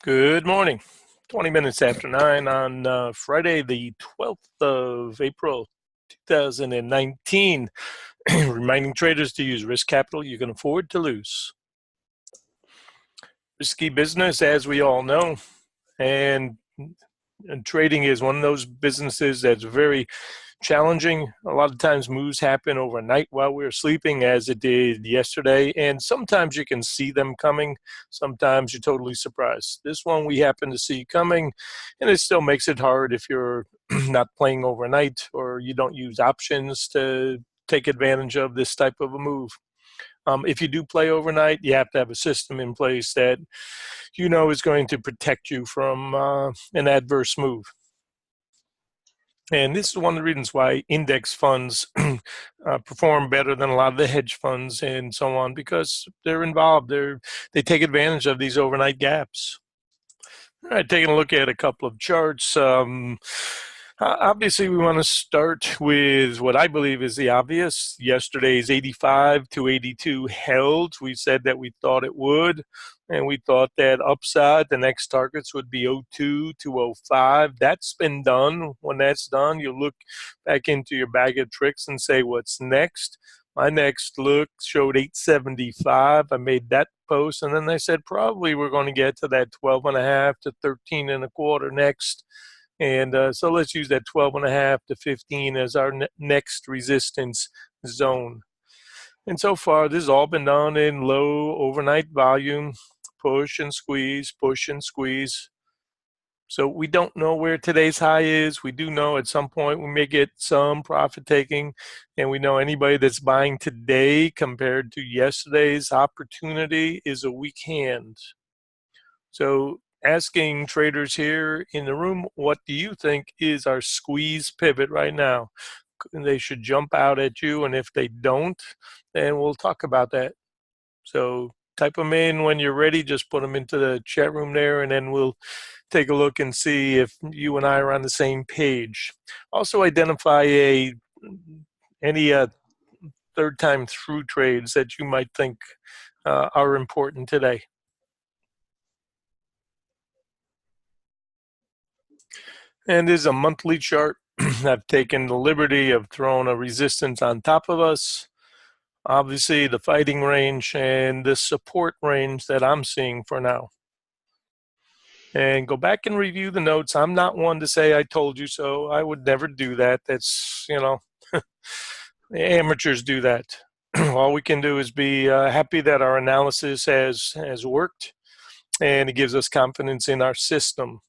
Good morning. 20 minutes after 9 on Friday, the 12th of April, 2019. Reminding traders to use risk capital you can afford to lose. Risky business, as we all know, and trading is one of those businesses that's very challenging. A lot of times moves happen overnight while we're sleeping, as it did yesterday, and sometimes you can see them coming. Sometimes you're totally surprised. This one we happen to see coming, and it still makes it hard if you're not playing overnight or you don't use options to take advantage of this type of a move. If you do play overnight, you have to have a system in place that you know is going to protect you from an adverse move. And this is one of the reasons why index funds perform better than a lot of the hedge funds and so on, because they're involved. They take advantage of these overnight gaps. All right, taking a look at a couple of charts. Obviously, we want to start with what I believe is the obvious. Yesterday's 85 to 82 held. We said that we thought it would, and we thought that upside, the next targets would be 02 to 05. That's been done. When that's done, you look back into your bag of tricks and say, what's next? My next look showed 875. I made that post, and then I said probably we're going to get to that 12 and a half to 13 and a quarter next. And so let's use that 12 and a half to 15 as our next resistance zone. And so far, this has all been done in low overnight volume, push and squeeze, push and squeeze. So we don't know where today's high is. We do know at some point we may get some profit taking, and we know anybody that's buying today compared to yesterday's opportunity is a weak hand. So asking traders here in the room, what do you think is our squeeze pivot right now? They should jump out at you, and if they don't, then we'll talk about that. So type them in when you're ready. Just put them into the chat room there, and then we'll take a look and see if you and I are on the same page. Also identify any third time through trades that you might think are important today. And this is a monthly chart. I've taken the liberty of throwing a resistance on top of us. Obviously, the fighting range and the support range that I'm seeing for now. And go back and review the notes. I'm not one to say I told you so. I would never do that. That's, amateurs do that. All we can do is be happy that our analysis has worked, and it gives us confidence in our system.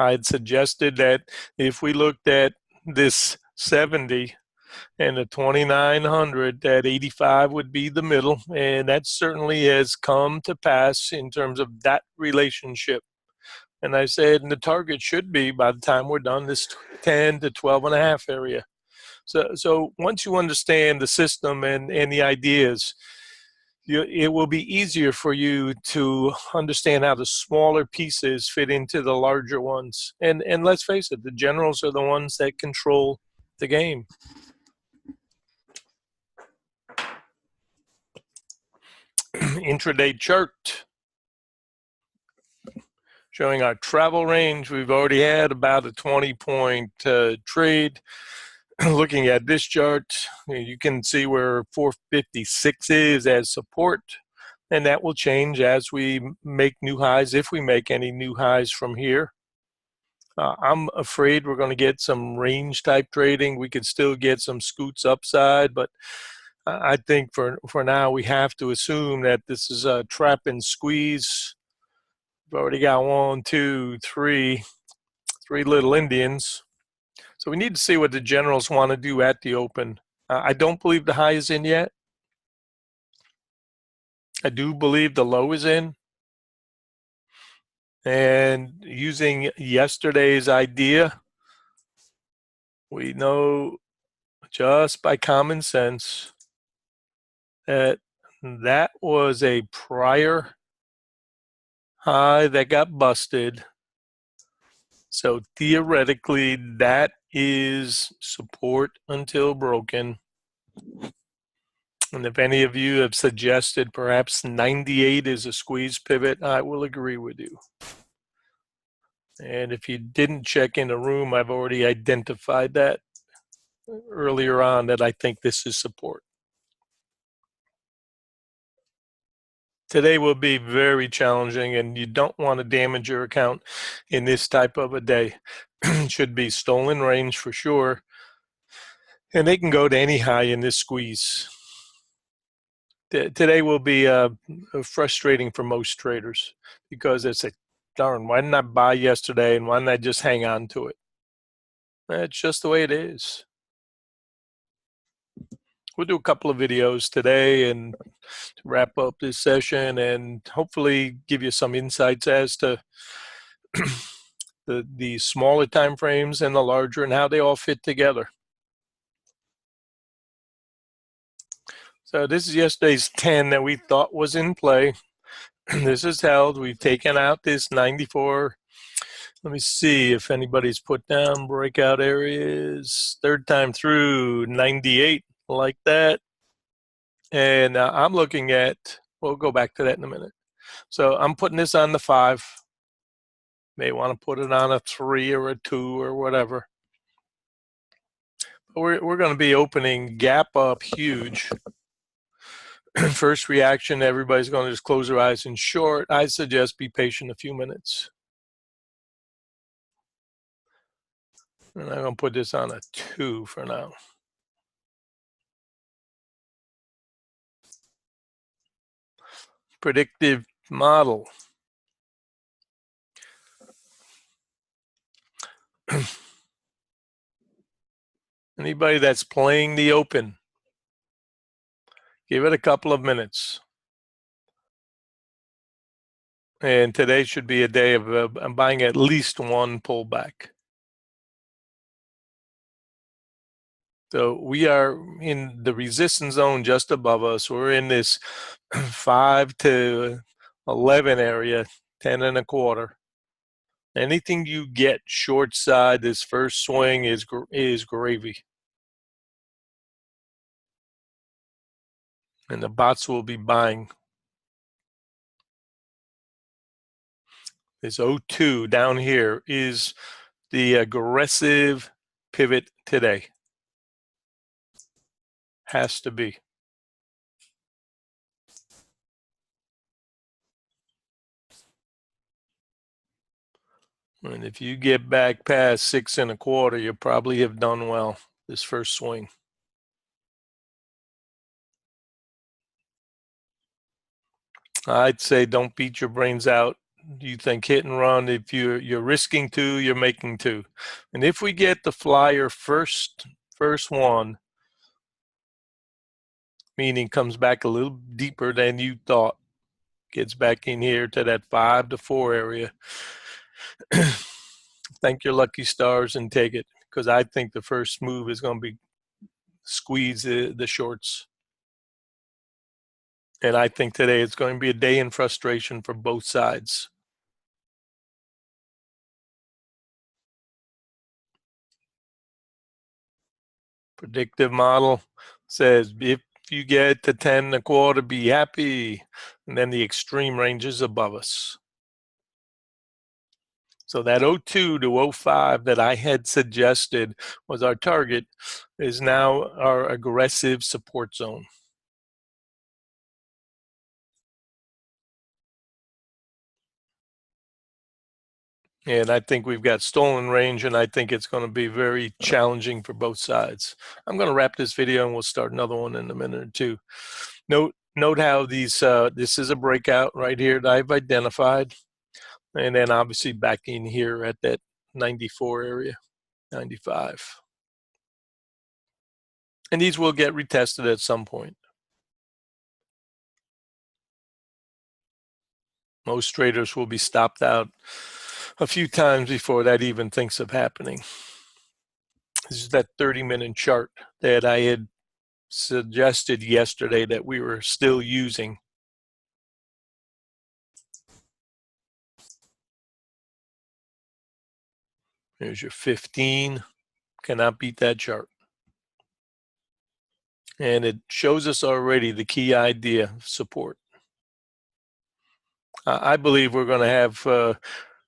I had suggested that if we looked at this 70 and the 2900, that 85 would be the middle, and that certainly has come to pass in terms of that relationship. And I said, and the target should be, by the time we're done, this 10 to 12 and a half area. So once you understand the system and the ideas, it will be easier for you to understand how the smaller pieces fit into the larger ones. And let's face it, the generals are the ones that control the game. Intraday chart showing our travel range. We've already had about a 20-point trade. Looking at this chart, you can see where 456 is as support, and that will change as we make new highs, if we make any new highs from here. I'm afraid we're going to get some range type trading. We could still get some scoots upside, but I think for now we have to assume that this is a trap and squeeze. We've already got 1, 2, 3 little Indians. So we need to see what the generals want to do at the open. I don't believe the high is in yet. I do believe the low is in. And using yesterday's idea, we know just by common sense that that was a prior high that got busted. So theoretically, that is support until broken. And if any of you have suggested perhaps 98 is a squeeze pivot, I will agree with you. And if you didn't check in the room, I've already identified that earlier on that I think this is support. Today will be very challenging, and you don't want to damage your account in this type of a day. Should be stolen range for sure, and they can go to any high in this squeeze. Today will be frustrating for most traders because it's a darn, why didn't I buy yesterday and why didn't I just hang on to it? That's just the way it is. We'll do a couple of videos today and wrap up this session and hopefully give you some insights as to the smaller time frames and the larger and how they all fit together. So this is yesterday's 10 that we thought was in play. This is held. We've taken out this 94. Let me see if anybody's put down breakout areas. Third time through 98, like that. And I'm looking at, we'll go back to that in a minute. So I'm putting this on the 5. May want to put it on a 3 or a 2 or whatever. But we're going to be opening gap up huge. First reaction, everybody's going to just close their eyes and short. I suggest be patient a few minutes. And I'm going to put this on a 2 for now. Predictive model. Anybody that's playing the open, give it a couple of minutes. And today should be a day of I'm buying at least one pullback. So we are in the resistance zone just above us. We're in this 5 to 11 area, 10 and a quarter. Anything you get short side this first swing is gravy. And the bots will be buying. This 02 down here is the aggressive pivot today. Has to be. And if you get back past 6 and a quarter, you probably have done well this first swing. I'd say don't beat your brains out. You think hit and run. If you're risking 2, you're making 2. And if we get the flyer first one, meaning comes back a little deeper than you thought, gets back in here to that 5 to 4 area, thank your lucky stars and take it, because I think the first move is going to be squeeze the shorts. And I think today it's going to be a day in frustration for both sides. Predictive model says if you get to 10 and a quarter, be happy. And then the extreme range is above us. So that 02 to 05 that I had suggested was our target is now our aggressive support zone. And I think we've got stolen range, and I think it's going to be very challenging for both sides. I'm going to wrap this video, and we'll start another one in a minute or two. Note how these this is a breakout right here that I've identified, and then obviously back in here at that 94 area, 95. And these will get retested at some point. Most traders will be stopped out a few times before that even thinks of happening. This is that 30-minute chart that I had suggested yesterday that we were still using. Here's your 15. Cannot beat that chart. And it shows us already the key idea of support. I believe we're going to have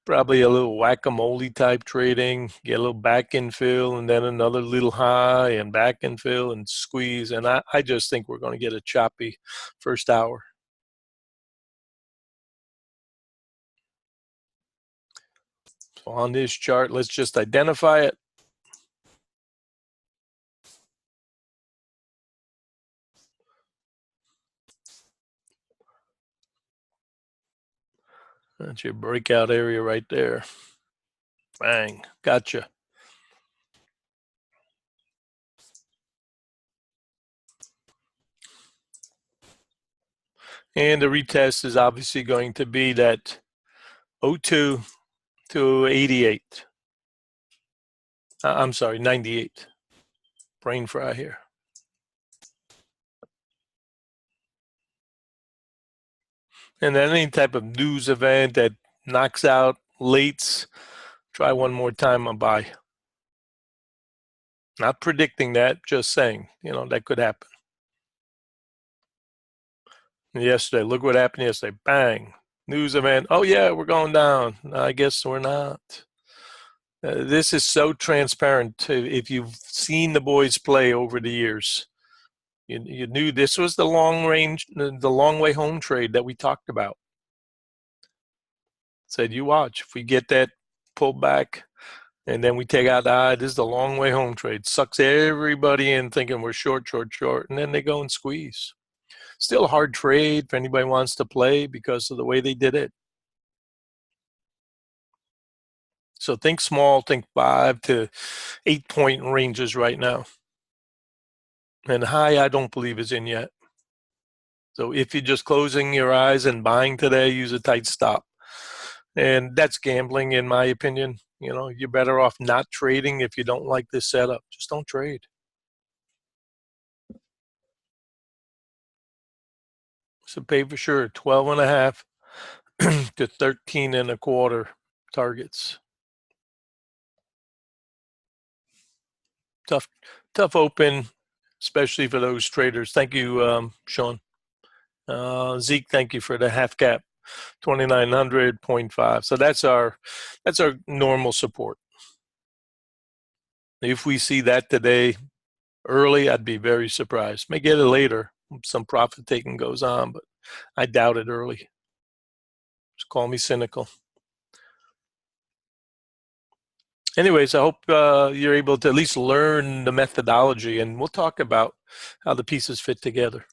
probably a little whack-a-mole type trading, get a little back and fill, and then another little high and back and fill and squeeze. And I just think we're going to get a choppy first hour. So on this chart, let's just identify it. That's your breakout area right there. Bang, gotcha. And the retest is obviously going to be that 02 to 88. I'm sorry, 98. Brain fry here. And then any type of news event that knocks out lates, try one more time on buy. Not predicting that, just saying, that could happen. Yesterday, look what happened yesterday. Bang. News event. Oh, yeah, we're going down. I guess we're not. This is so transparent. If you've seen the boys play over the years, you knew this was the long way home trade that we talked about. Said, you watch. If we get that pullback and then we take out the eye, this is the long way home trade. Sucks everybody in thinking we're short, and then they go and squeeze. Still a hard trade if anybody wants to play because of the way they did it. So think small, think 5 to 8 point ranges right now. And high, I don't believe is in yet. So if you're just closing your eyes and buying today, use a tight stop. And that's gambling, in my opinion. You're better off not trading if you don't like this setup. Just don't trade. So pay for sure, 12.5 to 13.25 targets. Tough open, especially for those traders. Thank you, Sean. Zeke, thank you for the half cap, 2,900.5. So that's our normal support. If we see that today early, I'd be very surprised. May get it later. Some profit taking goes on, but I doubt it early. Just call me cynical. Anyways, I hope you're able to at least learn the methodology, and we'll talk about how the pieces fit together.